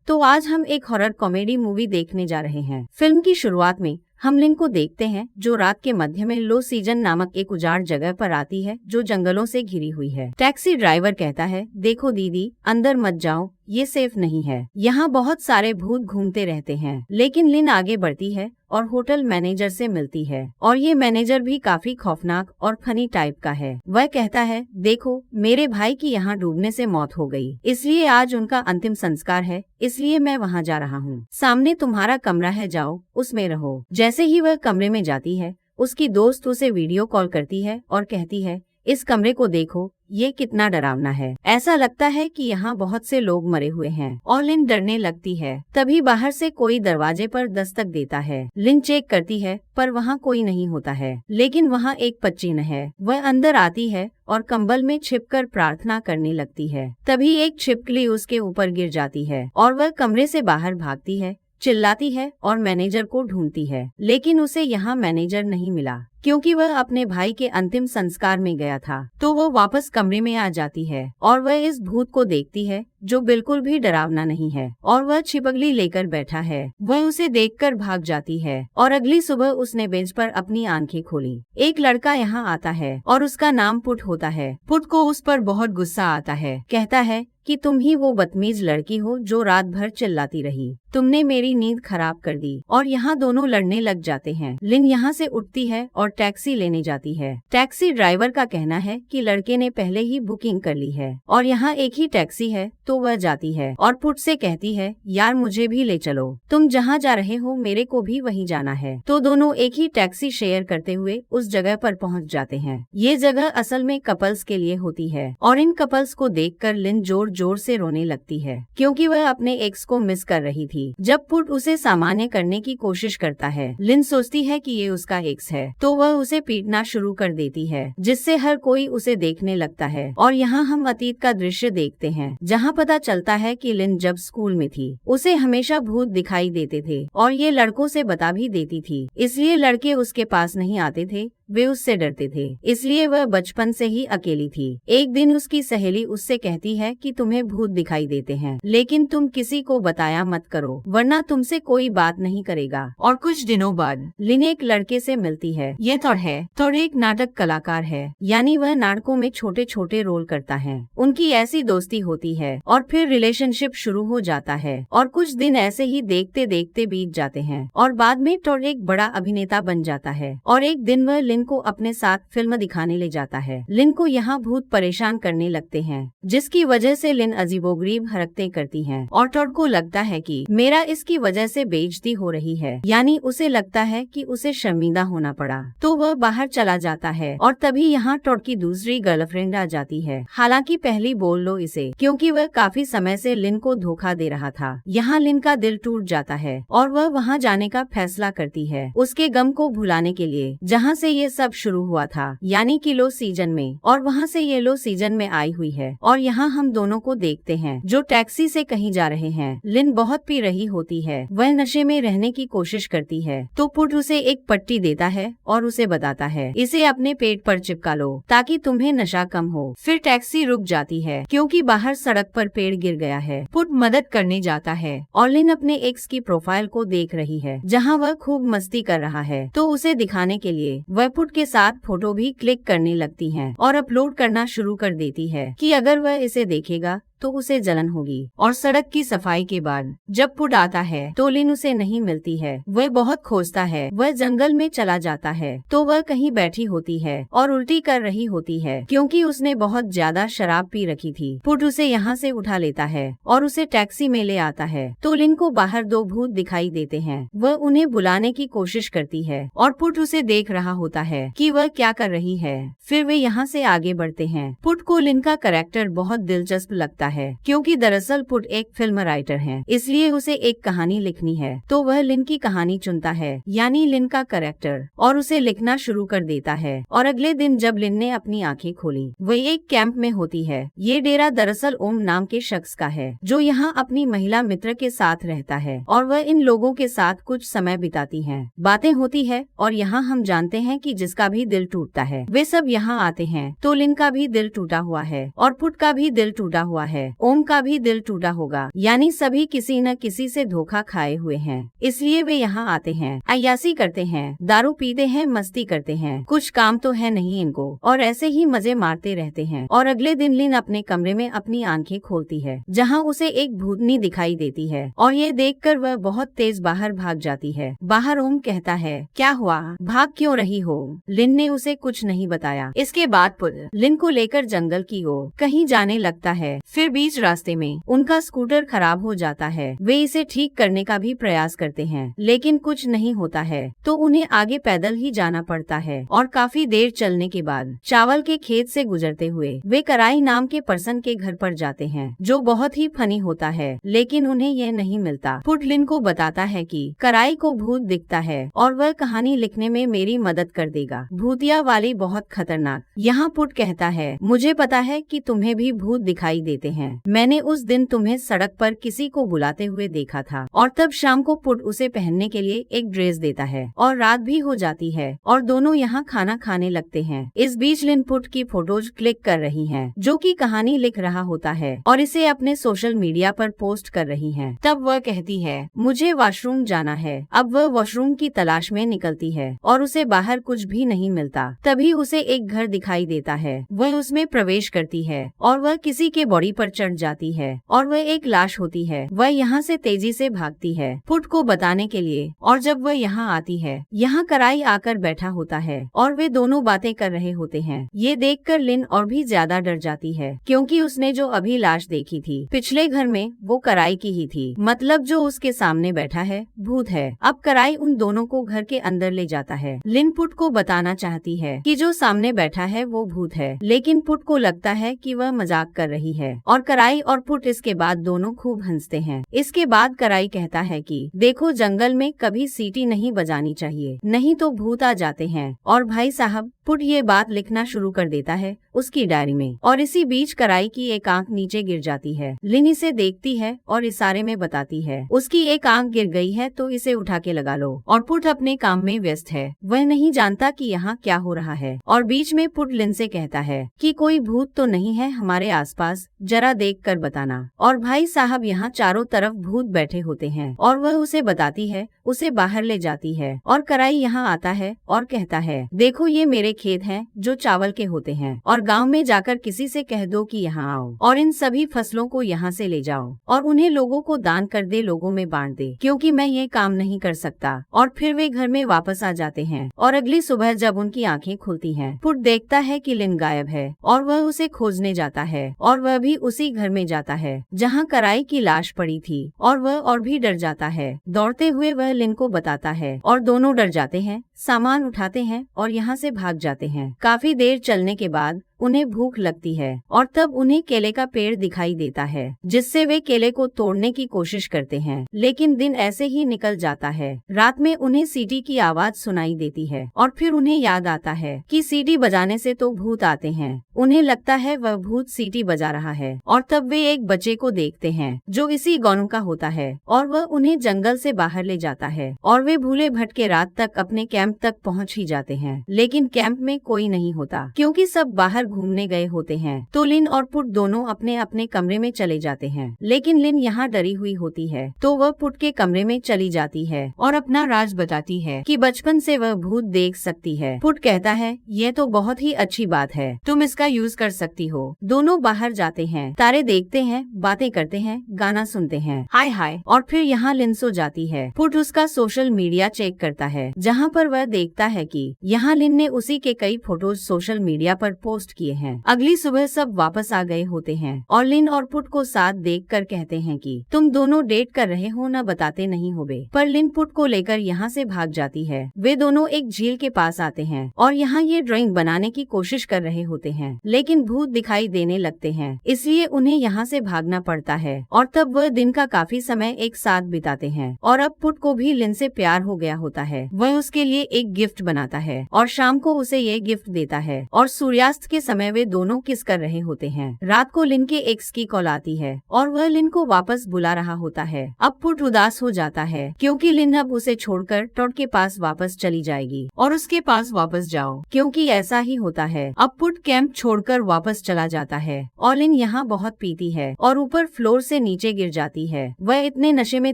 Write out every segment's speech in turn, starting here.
तो आज हम एक हॉरर कॉमेडी मूवी देखने जा रहे हैं। फिल्म की शुरुआत में हम लिन को देखते हैं जो रात के मध्य में लो सीजन नामक एक उजाड़ जगह पर आती है जो जंगलों से घिरी हुई है। टैक्सी ड्राइवर कहता है, देखो दीदी, अंदर मत जाओ, ये सेफ नहीं है, यहाँ बहुत सारे भूत घूमते रहते हैं। लेकिन लिन आगे बढ़ती है और होटल मैनेजर से मिलती है और ये मैनेजर भी काफी खौफनाक और फनी टाइप का है। वह कहता है, देखो मेरे भाई की यहाँ डूबने से मौत हो गई, इसलिए आज उनका अंतिम संस्कार है, इसलिए मैं वहाँ जा रहा हूँ। सामने तुम्हारा कमरा है, जाओ उसमें रहो। जैसे ही वह कमरे में जाती है उसकी दोस्त उसे वीडियो कॉल करती है और कहती है, इस कमरे को देखो, ये कितना डरावना है, ऐसा लगता है कि यहाँ बहुत से लोग मरे हुए हैं। और लिन डरने लगती है। तभी बाहर से कोई दरवाजे पर दस्तक देता है। लिन चेक करती है पर वहाँ कोई नहीं होता है, लेकिन वहाँ एक पच्चीन है। वह अंदर आती है और कंबल में छिपकर प्रार्थना करने लगती है। तभी एक छिपकली उसके ऊपर गिर जाती है और वह कमरे से बाहर भागती है, चिल्लाती है और मैनेजर को ढूंढती है। लेकिन उसे यहाँ मैनेजर नहीं मिला क्योंकि वह अपने भाई के अंतिम संस्कार में गया था। तो वो वापस कमरे में आ जाती है और वह इस भूत को देखती है जो बिल्कुल भी डरावना नहीं है और वह छिपकली लेकर बैठा है। वह उसे देखकर भाग जाती है और अगली सुबह उसने बेंच पर अपनी आंखें खोली। एक लड़का यहाँ आता है और उसका नाम पुट होता है। पुट को उस पर बहुत गुस्सा आता है। कहता है कि तुम ही वो बदतमीज लड़की हो जो रात भर चिल्लाती रही, तुमने मेरी नींद खराब कर दी। और यहाँ दोनों लड़ने लग जाते हैं। लिन यहाँ से उठती है और टैक्सी लेने जाती है। टैक्सी ड्राइवर का कहना है कि लड़के ने पहले ही बुकिंग कर ली है और यहाँ एक ही टैक्सी है, तो वह जाती है और पुट से कहती है, यार मुझे भी ले चलो, तुम जहाँ जा रहे हो मेरे को भी वहीं जाना है। तो दोनों एक ही टैक्सी शेयर करते हुए उस जगह पर पहुँच जाते हैं। ये जगह असल में कपल्स के लिए होती है और इन कपल्स को देखकर लिन जोर जोर से रोने लगती है क्योंकि वह अपने एक्स को मिस कर रही थी। जब पुट उसे सामान्य करने की कोशिश करता है, लिन सोचती है कि ये उसका एक्स है, तो वह उसे पीटना शुरू कर देती है जिससे हर कोई उसे देखने लगता है। और यहाँ हम अतीत का दृश्य देखते हैं जहाँ पता चलता है कि लिन जब स्कूल में थी उसे हमेशा भूत दिखाई देते थे और ये लड़कों से बता भी देती थी, इसलिए लड़के उसके पास नहीं आते थे, वे उससे डरते थे, इसलिए वह बचपन से ही अकेली थी। एक दिन उसकी सहेली उससे कहती है कि तुम्हें भूत दिखाई देते हैं, लेकिन तुम किसी को बताया मत करो वरना तुमसे कोई बात नहीं करेगा। और कुछ दिनों बाद लिन एक लड़के से मिलती है। ये थोड़ एक नाटक कलाकार है, यानी वह नाटकों में छोटे छोटे रोल करता है। उनकी ऐसी दोस्ती होती है और फिर रिलेशनशिप शुरू हो जाता है और कुछ दिन ऐसे ही देखते देखते बीत जाते हैं और बाद में थोड़ एक बड़ा अभिनेता बन जाता है। और एक दिन वह लिन को अपने साथ फिल्म दिखाने ले जाता है। लिन को यहाँ भूत परेशान करने लगते हैं जिसकी वजह से लिन अजीबोगरीब हरकतें करती है और टॉड को लगता है कि मेरा इसकी वजह से बेइज्जती हो रही है, यानी उसे लगता है कि उसे शर्मिंदा होना पड़ा। तो वह बाहर चला जाता है और तभी यहाँ टॉड की दूसरी गर्लफ्रेंड आ जाती है। हालांकि पहली बोल लो इसे, क्योंकि वह काफी समय से लिन को धोखा दे रहा था। यहाँ लिन का दिल टूट जाता है और वह वहाँ जाने का फैसला करती है उसके गम को भुलाने के लिए जहाँ से ये सब शुरू हुआ था, यानी कि लो सीजन में। और वहाँ से ये लो सीजन में आई हुई है और यहाँ हम दोनों को देखते हैं जो टैक्सी से कहीं जा रहे हैं। लिन बहुत पी रही होती है, वह नशे में रहने की कोशिश करती है। तो पुट उसे एक पट्टी देता है और उसे बताता है, इसे अपने पेट पर चिपका लो ताकि तुम्हें नशा कम हो। फिर टैक्सी रुक जाती है क्योंकि बाहर सड़क पर पेड़ गिर गया है। पुट मदद करने जाता है और लिन अपने एक्स की प्रोफाइल को देख रही है जहाँ वह खूब मस्ती कर रहा है। तो उसे दिखाने के लिए वह पुट के साथ फोटो भी क्लिक करने लगती है और अपलोड करना शुरू कर देती है कि अगर वह इसे देखेगा तो उसे जलन होगी। और सड़क की सफाई के बाद जब पुट आता है तो लिन उसे नहीं मिलती है। वह बहुत खोजता है, वह जंगल में चला जाता है तो वह कहीं बैठी होती है और उल्टी कर रही होती है क्योंकि उसने बहुत ज्यादा शराब पी रखी थी। पुट उसे यहाँ से उठा लेता है और उसे टैक्सी में ले आता है। तो लिन को बाहर दो भूत दिखाई देते हैं, वह उन्हें बुलाने की कोशिश करती है और पुट उसे देख रहा होता है कि वह क्या कर रही है। फिर वे यहाँ से आगे बढ़ते हैं। पुट को लिन का कैरेक्टर बहुत दिलचस्प लगता है क्योंकि दरअसल पुट एक फिल्म राइटर है, इसलिए उसे एक कहानी लिखनी है। तो वह लिन की कहानी चुनता है, यानी लिन का कैरेक्टर, और उसे लिखना शुरू कर देता है। और अगले दिन जब लिन ने अपनी आंखें खोली वह एक कैंप में होती है। ये डेरा दरअसल ओम नाम के शख्स का है जो यहाँ अपनी महिला मित्र के साथ रहता है और वह इन लोगों के साथ कुछ समय बिताती है, बातें होती है। और यहाँ हम जानते हैं कि जिसका भी दिल टूटता है वे सब यहाँ आते हैं। तो लिन का भी दिल टूटा हुआ है और पुट का भी दिल टूटा हुआ है है ओम का भी दिल टूटा होगा, यानी सभी किसी न किसी से धोखा खाए हुए हैं, इसलिए वे यहाँ आते हैं, अय्यासी करते हैं, दारू पीते हैं, मस्ती करते हैं, कुछ काम तो है नहीं इनको, और ऐसे ही मजे मारते रहते हैं। और अगले दिन लिन अपने कमरे में अपनी आंखें खोलती है, जहाँ उसे एक भूतनी दिखाई देती है, और ये देखकर वह बहुत तेज बाहर भाग जाती है। बाहर ओम कहता है, क्या हुआ, भाग क्यों रही हो? लिन ने उसे कुछ नहीं बताया। इसके बाद पुल लिन को लेकर जंगल की ओर कहीं जाने लगता है। फिर बीच रास्ते में उनका स्कूटर खराब हो जाता है। वे इसे ठीक करने का भी प्रयास करते हैं, लेकिन कुछ नहीं होता है, तो उन्हें आगे पैदल ही जाना पड़ता है। और काफी देर चलने के बाद चावल के खेत से गुजरते हुए वे कराई नाम के पर्सन के घर पर जाते हैं, जो बहुत ही फनी होता है, लेकिन उन्हें यह नहीं मिलता। पुट लिन को बताता है कि कराई को भूत दिखता है और वह कहानी लिखने में मेरी मदद कर देगा, भूतिया वाली बहुत खतरनाक। यहाँ पुट कहता है, मुझे पता है कि तुम्हें भी भूत दिखाई देते हैं, मैंने उस दिन तुम्हें सड़क पर किसी को बुलाते हुए देखा था। और तब शाम को पुट उसे पहनने के लिए एक ड्रेस देता है और रात भी हो जाती है और दोनों यहाँ खाना खाने लगते हैं। इस बीच लिन पुट की फोटोज क्लिक कर रही है, जो कि कहानी लिख रहा होता है और इसे अपने सोशल मीडिया पर पोस्ट कर रही है। तब वह कहती है, मुझे वॉशरूम जाना है। अब वह वॉशरूम की तलाश में निकलती है और उसे बाहर कुछ भी नहीं मिलता। तभी उसे एक घर दिखाई देता है, वह उसमें प्रवेश करती है और वह किसी के बॉडी पर चढ़ जाती है और वह एक लाश होती है। वह यहाँ से तेजी से भागती है पुट को बताने के लिए, और जब वह यहाँ आती है, यहाँ कराई आकर बैठा होता है और वे दोनों बातें कर रहे होते हैं। ये देखकर लिन और भी ज्यादा डर जाती है, क्योंकि उसने जो अभी लाश देखी थी पिछले घर में, वो कराई की ही थी। मतलब जो उसके सामने बैठा है भूत है। अब कराई उन दोनों को घर के अंदर ले जाता है। लिन पुट को बताना चाहती है कि जो सामने बैठा है वो भूत है, लेकिन पुट को लगता है कि वह मजाक कर रही है और कराई और पुट इसके बाद दोनों खूब हंसते हैं। इसके बाद कराई कहता है कि देखो, जंगल में कभी सीटी नहीं बजानी चाहिए, नहीं तो भूत आ जाते हैं। और भाई साहब, पुट ये बात लिखना शुरू कर देता है उसकी डायरी में। और इसी बीच कराई की एक आंख नीचे गिर जाती है। लिन इसे देखती है और इशारे में बताती है, उसकी एक आंख गिर गई है तो इसे उठा के लगा लो। और पुट अपने काम में व्यस्त है, वह नहीं जानता कि यहाँ क्या हो रहा है। और बीच में पुट लिन से कहता है कि कोई भूत तो नहीं है हमारे आसपास, जरा देख कर बताना। और भाई साहब, यहाँ चारों तरफ भूत बैठे होते हैं और वह उसे बताती है, उसे बाहर ले जाती है। और कराई यहाँ आता है और कहता है, देखो ये मेरे खेत हैं जो चावल के होते हैं, और गांव में जाकर किसी से कह दो कि यहाँ आओ और इन सभी फसलों को यहाँ से ले जाओ और उन्हें लोगों को दान कर दे, लोगों में बांट दे, क्योंकि मैं ये काम नहीं कर सकता। और फिर वे घर में वापस आ जाते हैं। और अगली सुबह जब उनकी आंखें खुलती हैं, पुट देखता है कि लिन गायब है और वह उसे खोजने जाता है। और वह भी उसी घर में जाता है जहाँ कराई की लाश पड़ी थी, और वह और भी डर जाता है। दौड़ते हुए वह लिन को बताता है और दोनों डर जाते हैं, सामान उठाते हैं और यहाँ से भाग जाते हैं। काफी देर चलने के बाद उन्हें भूख लगती है और तब उन्हें केले का पेड़ दिखाई देता है, जिससे वे केले को तोड़ने की कोशिश करते हैं, लेकिन दिन ऐसे ही निकल जाता है। रात में उन्हें सीटी की आवाज सुनाई देती है और फिर उन्हें याद आता है कि सीटी बजाने से तो भूत आते हैं। उन्हें लगता है वह भूत सीटी बजा रहा है और तब वे एक बच्चे को देखते हैं जो इसी गांव का होता है और वह उन्हें जंगल से बाहर ले जाता है और वे भूले भटके रात तक अपने कैंप तक पहुँच ही जाते हैं। लेकिन कैंप में कोई नहीं होता, क्योंकि सब बाहर घूमने गए होते हैं। तो लिन और पुट दोनों अपने अपने कमरे में चले जाते हैं, लेकिन लिन यहाँ डरी हुई होती है, तो वह पुट के कमरे में चली जाती है और अपना राज बताती है कि बचपन से वह भूत देख सकती है। पुट कहता है, यह तो बहुत ही अच्छी बात है, तुम इसका यूज कर सकती हो। दोनों बाहर जाते हैं, तारे देखते हैं, बातें करते हैं, गाना सुनते हैं, हाय हाय। और फिर यहाँ लिन सो जाती है। पुट उसका सोशल मीडिया चेक करता है, जहाँ पर वह देखता है कि यहाँ लिन ने उसी के कई फोटोज सोशल मीडिया पर पोस्ट किए हैं। अगली सुबह सब वापस आ गए होते हैं और लिन और पुट को साथ देखकर कहते हैं कि तुम दोनों डेट कर रहे हो ना, बताते नहीं हो बे। पर लिन पुट को लेकर यहाँ से भाग जाती है। वे दोनों एक झील के पास आते हैं और यहाँ ये ड्राइंग बनाने की कोशिश कर रहे होते हैं, लेकिन भूत दिखाई देने लगते हैं, इसलिए उन्हें यहाँ से भागना पड़ता है। और तब वह दिन का काफी समय एक साथ बिताते हैं और अब पुट को भी लिन से प्यार हो गया होता है। वह उसके लिए एक गिफ्ट बनाता है और शाम को उसे ये गिफ्ट देता है और सूर्यास्त के समय वे दोनों किस कर रहे होते हैं। रात को लिन के एक्स की कॉल आती है और वह लिन को वापस बुला रहा होता है। अब पुट उदास हो जाता है क्योंकि लिन अब उसे छोड़कर टॉड के पास वापस चली जाएगी और उसके पास वापस जाओ क्योंकि ऐसा ही होता है। अब पुट कैंप छोड़कर वापस चला जाता है और लिन यहाँ बहुत पीती है और ऊपर फ्लोर से नीचे गिर जाती है। वह इतने नशे में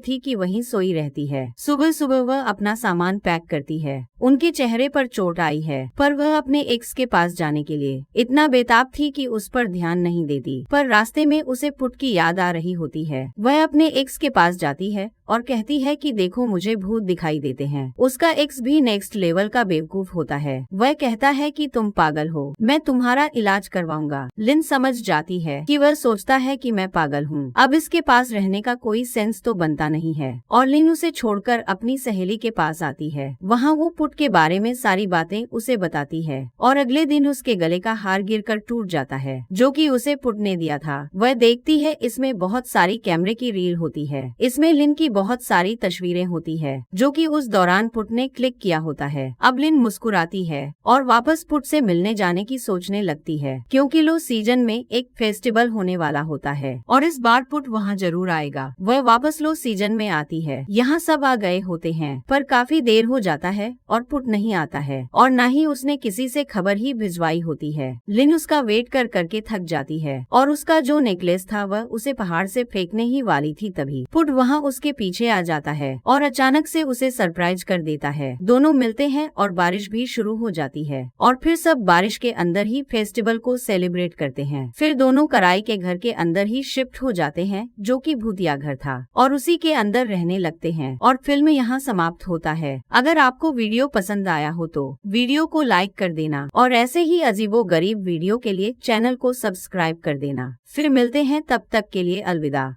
थी कि वहीं सोई रहती है। सुबह सुबह वह अपना सामान पैक करती है। उनके चेहरे पर चोट आई है पर वह अपने एक्स के पास जाने के लिए इतना बेताब थी कि उस पर ध्यान नहीं देती। पर रास्ते में उसे पुट की याद आ रही होती है। वह अपने एक्स के पास जाती है और कहती है कि देखो मुझे भूत दिखाई देते हैं। उसका एक्स भी नेक्स्ट लेवल का बेवकूफ होता है। वह कहता है कि तुम पागल हो, मैं तुम्हारा इलाज करवाऊंगा। लिन समझ जाती है कि वह सोचता है कि मैं पागल हूँ। अब इसके पास रहने का कोई सेंस तो बनता नहीं है और लिन उसे छोड़कर अपनी सहेली के पास आती है। वहाँ वो पुट के बारे में सारी बातें उसे बताती है और अगले दिन उसके गले का हार गिरकर टूट जाता है जो कि उसे पुट ने दिया था। वह देखती है इसमें बहुत सारी कैमरे की रील होती है। इसमें लिन की बहुत सारी तस्वीरें होती है जो कि उस दौरान पुट ने क्लिक किया होता है। अब लिन मुस्कुराती है और वापस पुट से मिलने जाने की सोचने लगती है क्योंकि लो सीजन में एक फेस्टिवल होने वाला होता है और इस बार पुट वहाँ जरूर आएगा। वह वापस लो सीजन में आती है। यहाँ सब आ गए होते हैं पर काफी देर हो जाता है और पुट नहीं आता है और न ही उसने किसी से खबर ही भिजवाई होती है। लिन उसका वेट कर करके थक जाती है और उसका जो नेकलेस था वह उसे पहाड़ से फेंकने ही वाली थी। तभी पुट वहाँ उसके पीछे आ जाता है और अचानक से उसे सरप्राइज कर देता है। दोनों मिलते हैं और बारिश भी शुरू हो जाती है और फिर सब बारिश के अंदर ही फेस्टिवल को सेलिब्रेट करते हैं। फिर दोनों कराई के घर के अंदर ही शिफ्ट हो जाते हैं जो कि भूतिया घर था और उसी के अंदर रहने लगते हैं और फिल्म यहाँ समाप्त होता है। अगर आपको वीडियो पसंद आया हो तो वीडियो को लाइक कर देना और ऐसे ही अजीबो गरीब वीडियो के लिए चैनल को सब्सक्राइब कर देना। फिर मिलते हैं, तब तक के लिए अलविदा।